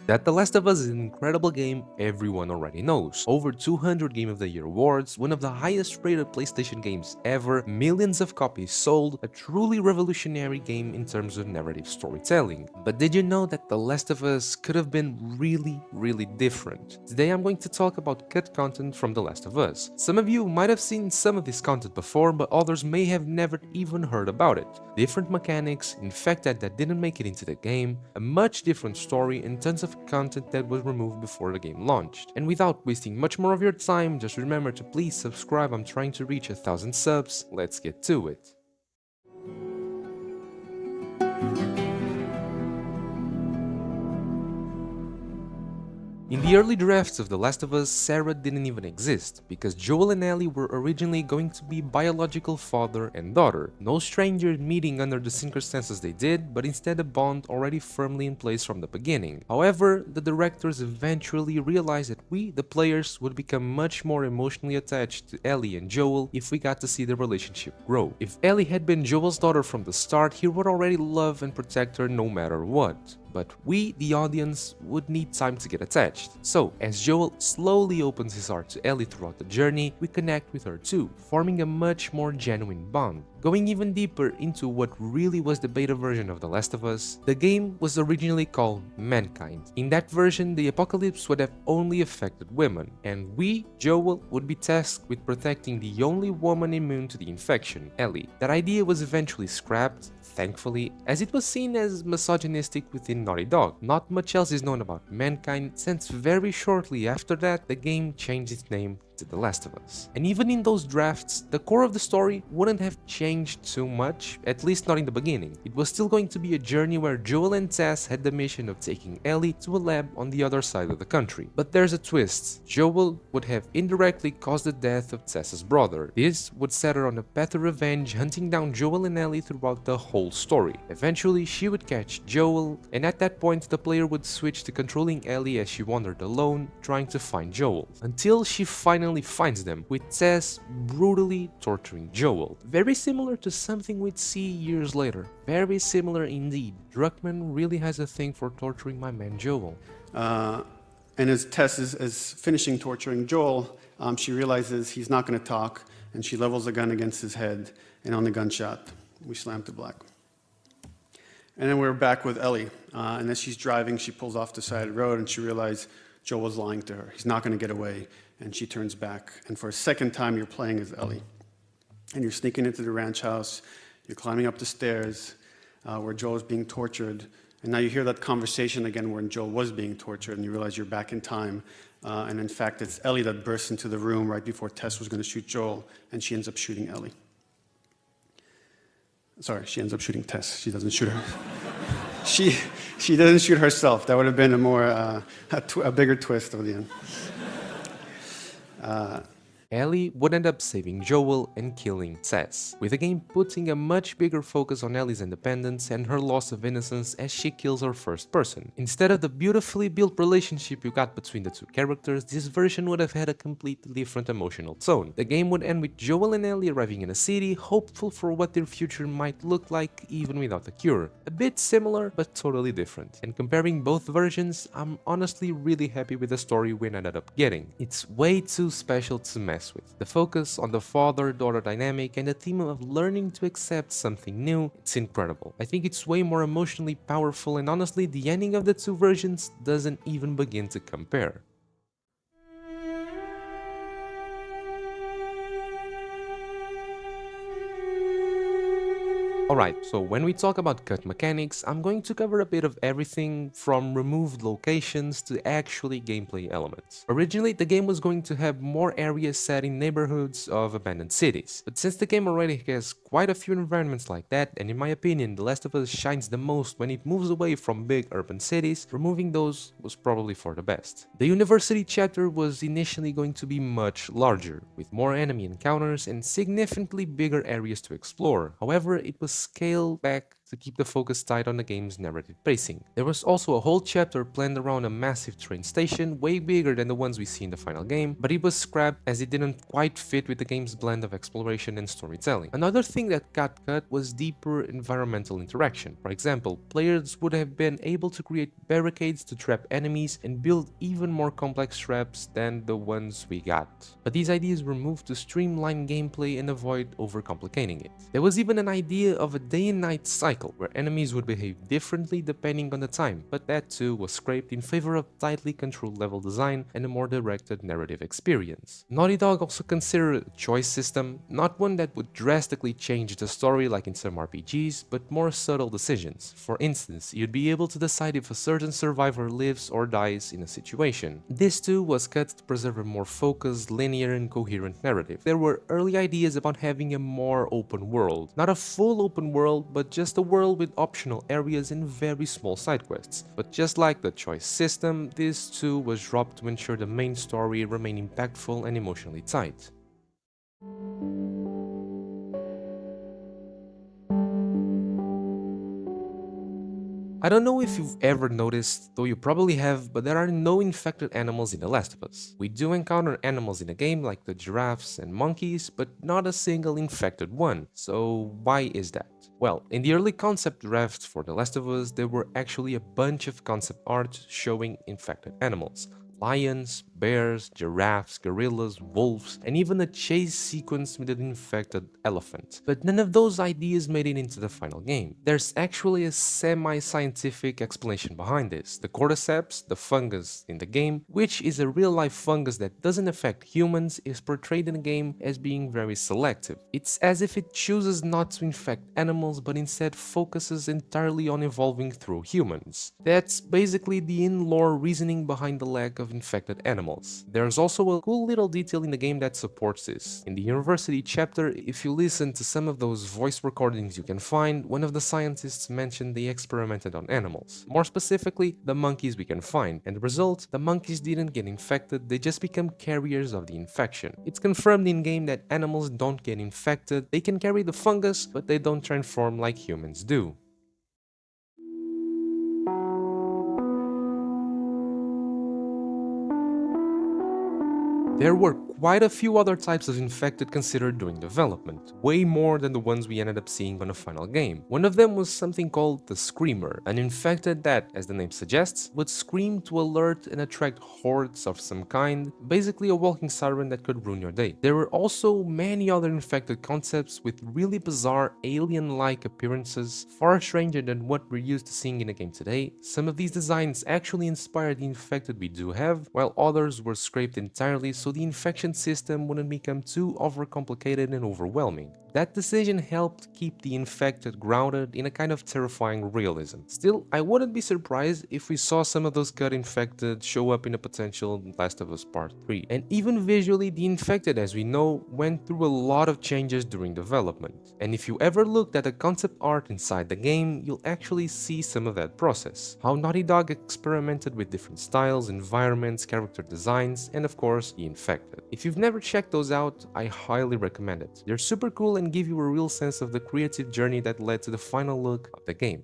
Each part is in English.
That The Last of Us is an incredible game everyone already knows. Over 200 Game of the Year awards, one of the highest rated PlayStation games ever, millions of copies sold, a truly revolutionary game in terms of narrative storytelling. But did you know that The Last of Us could have been really different? Today I'm going to talk about cut content from The Last of Us. Some of you might have seen some of this content before, but others may have never even heard about it. Different mechanics, infected that didn't make it into the game, a much different story, and tons of content that was removed before the game launched. And without wasting much more of your time, just remember to please subscribe. I'm trying to reach 1,000 subs. Let's get to it. In the early drafts of The Last of Us, Sarah didn't even exist, because Joel and Ellie were originally going to be biological father and daughter. No strangers meeting under the circumstances they did, but instead a bond already firmly in place from the beginning. However, the directors eventually realized that we, the players, would become much more emotionally attached to Ellie and Joel if we got to see the relationship grow. If Ellie had been Joel's daughter from the start, he would already love and protect her no matter what. But we, the audience, would need time to get attached. So, as Joel slowly opens his heart to Ellie throughout the journey, we connect with her too, forming a much more genuine bond. Going even deeper into what really was the beta version of The Last of Us, the game was originally called Mankind. In that version, the apocalypse would have only affected women, and we, Joel, would be tasked with protecting the only woman immune to the infection, Ellie. That idea was eventually scrapped, thankfully, as it was seen as misogynistic within Naughty Dog. Not much else is known about Mankind, since very shortly after that, the game changed its name to The Last of Us. And even in those drafts, the core of the story wouldn't have changed too much, at least not in the beginning. It was still going to be a journey where Joel and Tess had the mission of taking Ellie to a lab on the other side of the country. But there's a twist. Joel would have indirectly caused the death of Tess's brother. This would set her on a path of revenge, hunting down Joel and Ellie throughout the whole story. Eventually, she would catch Joel, and at that point, the player would switch to controlling Ellie as she wandered alone, trying to find Joel, until she finally finds them, with Tess brutally torturing Joel. Very similar to something we'd see years later. Very similar indeed. Druckmann really has a thing for torturing my man Joel. And as Tess is finishing torturing Joel, she realizes he's not going to talk, and she levels a gun against his head, and on the gunshot, we slam to black. And then we're back with Ellie, and as she's driving, she pulls off the side of the road, and she realizes Joel was lying to her. He's not going to get away, and she turns back. And for a second time, you're playing as Ellie. And you're sneaking into the ranch house, you're climbing up the stairs where Joel is being tortured, and now you hear that conversation again where Joel was being tortured, and you realize you're back in time. And in fact, it's Ellie that bursts into the room right before Tess was going to shoot Joel, and she ends up shooting Ellie. Sorry, she ends up shooting Tess. She doesn't shoot her. She doesn't shoot herself. That would have been a more a bigger twist of the end. Ellie would end up saving Joel and killing Tess, with the game putting a much bigger focus on Ellie's independence and her loss of innocence as she kills her first person. Instead of the beautifully built relationship you got between the two characters, this version would have had a completely different emotional tone. The game would end with Joel and Ellie arriving in a city, hopeful for what their future might look like even without a cure. A bit similar, but totally different. And comparing both versions, I'm honestly really happy with the story we ended up getting. It's way too special to mess with. The focus on the father-daughter dynamic and the theme of learning to accept something new, it's incredible. I think it's way more emotionally powerful, and honestly, the ending of the two versions doesn't even begin to compare. Alright, so when we talk about cut mechanics, I'm going to cover a bit of everything from removed locations to actually gameplay elements. Originally, the game was going to have more areas set in neighborhoods of abandoned cities, but since the game already has quite a few environments like that, and in my opinion, The Last of Us shines the most when it moves away from big urban cities, removing those was probably for the best. The university chapter was initially going to be much larger, with more enemy encounters and significantly bigger areas to explore. However, it was scaled back to keep the focus tight on the game's narrative pacing. There was also a whole chapter planned around a massive train station, way bigger than the ones we see in the final game, but it was scrapped as it didn't quite fit with the game's blend of exploration and storytelling. Another thing that got cut was deeper environmental interaction. For example, players would have been able to create barricades to trap enemies and build even more complex traps than the ones we got. But these ideas were moved to streamline gameplay and avoid overcomplicating it. There was even an idea of a day and night cycle where enemies would behave differently depending on the time, but that too was scraped in favor of tightly controlled level design and a more directed narrative experience. Naughty Dog also considered a choice system, not one that would drastically change the story like in some RPGs, but more subtle decisions. For instance, you'd be able to decide if a certain survivor lives or dies in a situation. This too was cut to preserve a more focused, linear and coherent narrative. There were early ideas about having a more open world. Not a full open world, but just a world with optional areas and very small side quests. But just like the choice system, this too was dropped to ensure the main story remained impactful and emotionally tight. I don't know if you've ever noticed, though you probably have, but there are no infected animals in The Last of Us. We do encounter animals in the game like the giraffes and monkeys, but not a single infected one. So why is that? Well, in the early concept draft for The Last of Us, there were actually a bunch of concept art showing infected animals. Lions, bears, giraffes, gorillas, wolves, and even a chase sequence with an infected elephant. But none of those ideas made it into the final game. There's actually a semi-scientific explanation behind this. The cordyceps, the fungus in the game, which is a real-life fungus that doesn't affect humans, is portrayed in the game as being very selective. It's as if it chooses not to infect animals but instead focuses entirely on evolving through humans. That's basically the in-lore reasoning behind the lack of infected animals. There's also a cool little detail in the game that supports this. In the university chapter, if you listen to some of those voice recordings you can find, one of the scientists mentioned they experimented on animals. More specifically, the monkeys we can find, and the result, the monkeys didn't get infected, they just become carriers of the infection. It's confirmed in-game that animals don't get infected, they can carry the fungus, but they don't transform like humans do. There were quite a few other types of infected considered during development, way more than the ones we ended up seeing on the final game. One of them was something called the Screamer, an infected that, as the name suggests, would scream to alert and attract hordes of some kind, basically a walking siren that could ruin your day. There were also many other infected concepts with really bizarre alien-like appearances, far stranger than what we're used to seeing in the game today. Some of these designs actually inspired the infected we do have, while others were scraped entirely so the infection system wouldn't become too overcomplicated and overwhelming. That decision helped keep the infected grounded in a kind of terrifying realism. Still, I wouldn't be surprised if we saw some of those cut infected show up in a potential Last of Us Part 3. And even visually, the infected, as we know, went through a lot of changes during development. And if you ever looked at the concept art inside the game, you'll actually see some of that process. How Naughty Dog experimented with different styles, environments, character designs, and of course, the infected. If you've never checked those out, I highly recommend it. They're super cool and give you a real sense of the creative journey that led to the final look of the game.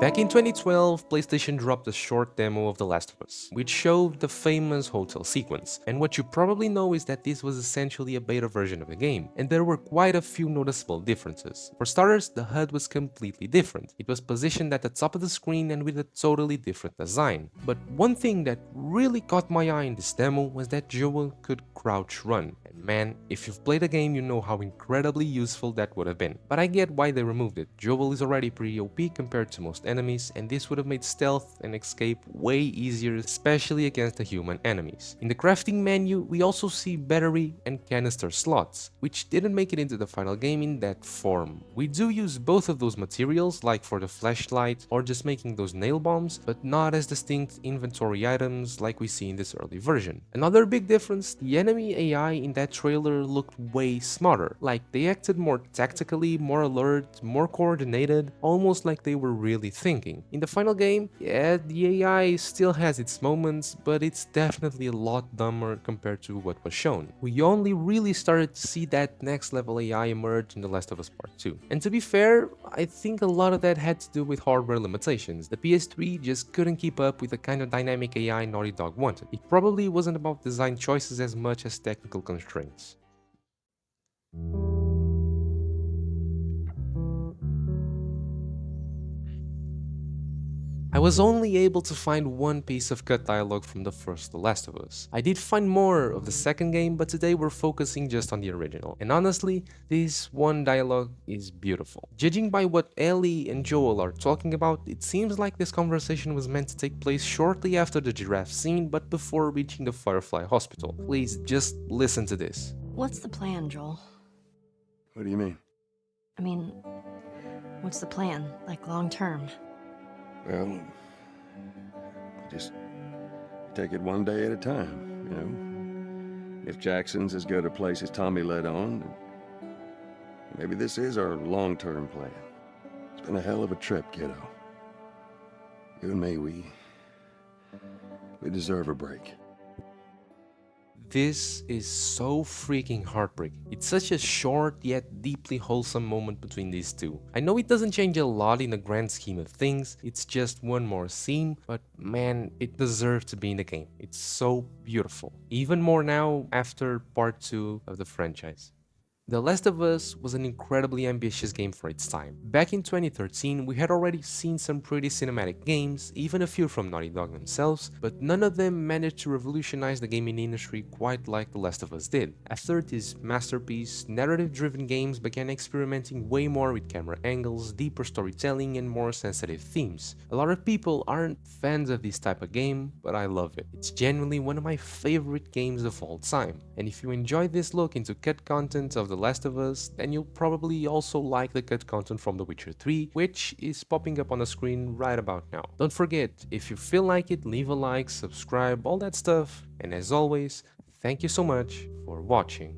Back in 2012, PlayStation dropped a short demo of The Last of Us, which showed the famous hotel sequence, and what you probably know is that this was essentially a beta version of the game, and there were quite a few noticeable differences. For starters, the HUD was completely different. It was positioned at the top of the screen and with a totally different design. But one thing that really caught my eye in this demo was that Joel could crouch run. And man, if you've played the game, you know how incredibly useful that would have been. But I get why they removed it. Joel is already pretty OP compared to most enemies, and this would have made stealth and escape way easier, especially against the human enemies. In the crafting menu, we also see battery and canister slots, which didn't make it into the final game in that form. We do use both of those materials, like for the flashlight or just making those nail bombs, but not as distinct inventory items like we see in this early version. Another big difference, the enemy AI in that trailer looked way smarter, like they acted more tactically, more alert, more coordinated, almost like they were really thinking. In the final game, yeah, the AI still has its moments, but it's definitely a lot dumber compared to what was shown. We only really started to see that next level AI emerge in The Last of Us Part 2. And to be fair, I think a lot of that had to do with hardware limitations. The PS3 just couldn't keep up with the kind of dynamic AI Naughty Dog wanted. It probably wasn't about design choices as much as technical constraints. I was only able to find one piece of cut dialogue from the first The Last of Us. I did find more of the second game, but today we're focusing just on the original. And honestly, this one dialogue is beautiful. Judging by what Ellie and Joel are talking about, it seems like this conversation was meant to take place shortly after the giraffe scene, but before reaching the Firefly Hospital. Please, just listen to this. What's the plan, Joel? What do you mean? I mean, what's the plan, like long term? Well, just take it one day at a time, you know? If Jackson's as good a place as Tommy let on, maybe this is our long-term plan. It's been a hell of a trip, kiddo. You and me, we deserve a break. This is so freaking heartbreaking. It's such a short yet deeply wholesome moment between these two. I know it doesn't change a lot in the grand scheme of things, it's just one more scene, but man, it deserves to be in the game. It's so beautiful. Even more now after part 2 of the franchise. The Last of Us was an incredibly ambitious game for its time. Back in 2013, we had already seen some pretty cinematic games, even a few from Naughty Dog themselves, but none of them managed to revolutionize the gaming industry quite like The Last of Us did. After this masterpiece, narrative-driven games began experimenting way more with camera angles, deeper storytelling, and more sensitive themes. A lot of people aren't fans of this type of game, but I love it. It's genuinely one of my favorite games of all time, and if you enjoyed this look into cut content of The Last of Us, then you'll probably also like the cut content from The Witcher 3, which is popping up on the screen right about now. Don't forget, if you feel like it, leave a like, subscribe, all that stuff, and as always, thank you so much for watching.